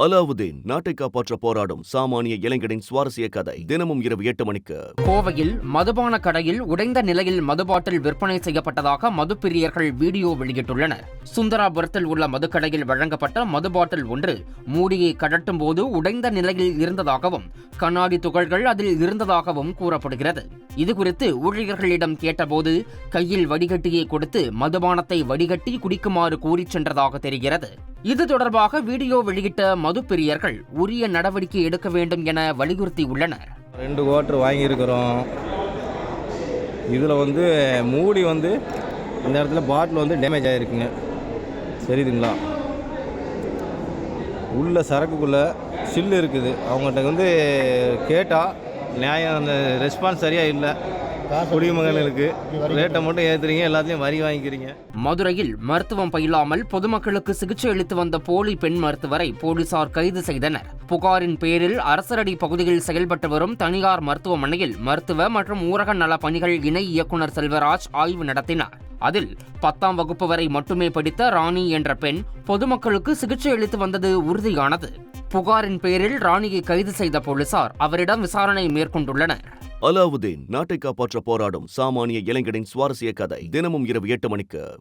அலாவுதீன் நாட்டை காப்பாற்ற போராடும் சாமானிய இளைஞனின் சுவாரஸ்ய கதை தினமும் இரவு 8 மணிக்கு. கோவையில் மதுபான கடையில் உடைந்த நிலையில் மதுபாட்டில் விற்பனை செய்யப்பட்டதாக மதுப்பிரியர்கள் வீடியோ வெளியிட்டுள்ளனர். சுந்தராபுரத்தில் உள்ள மதுக்கடையில் வழங்கப்பட்ட மதுபாட்டில் ஒன்று மூடியை கடட்டும் போது உடைந்த நிலையில் இருந்ததாகவும் கண்ணாடி துகள்கள் அதில் இருந்ததாகவும் கூறப்படுகிறது. இதுகுறித்து ஊழியர்களிடம் கேட்டபோது கையில் வடிகட்டியை கொடுத்து மதுபானத்தை வடிகட்டி குடிக்குமாறு கூறிச் சென்றதாக தெரிகிறது. இது தொடர்பாக வீடியோ வெளியிட்ட மதுப்பிரியர்கள் உரிய நடவடிக்கை எடுக்க வேண்டும் என வலியுறுத்தியுள்ளனர். 2 குவார்ட்டர் வாங்கியிருக்கிறோம். இதில் மூடி இந்த இடத்துல பாட்டில் டேமேஜ் ஆகிருக்குங்க. சரிதுங்களா? உள்ள சரக்குக்குள்ளே சில்லு இருக்குது. அவங்ககிட்ட கேட்டால் நியாயம் அந்த ரெஸ்பான்ஸ் சரியாக இல்லை. குடிமகன்களுக்கு ரேட்டை மட்டும் ஏற்றுறீங்க, எல்லாத்தையும் வரி வாங்கிக்கிறீங்க. மதுரையில் மருத்துவம் பயிலாமல் பொதுமக்களுக்கு சிகிச்சை அளித்து வந்த போலி பெண் மருத்துவரை போலீசார் கைது செய்தனர். புகாரின் பேரில் அரசரடி பகுதியில் செயல்பட்டு வரும் தனியார் மருத்துவமனையில் மருத்துவ மற்றும் ஊரக நல பணிகள் இணை இயக்குநர் செல்வராஜ் ஆய்வு நடத்தினார். அதில் 10ஆம் வகுப்பு வரை மட்டுமே படித்த ராணி என்ற பெண் பொதுமக்களுக்கு சிகிச்சை அளித்து வந்தது உறுதியானது. புகாரின் பேரில் ராணியை கைது செய்த போலீசார் அவரிடம் விசாரணை மேற்கொண்டுள்ளனர். அலாவுதீன் நாட்டை காப்பாற்ற போராடும் சாமானிய இளைஞனின் சுவாரஸ்ய கதை தினமும் இரவு 8 மணிக்கு.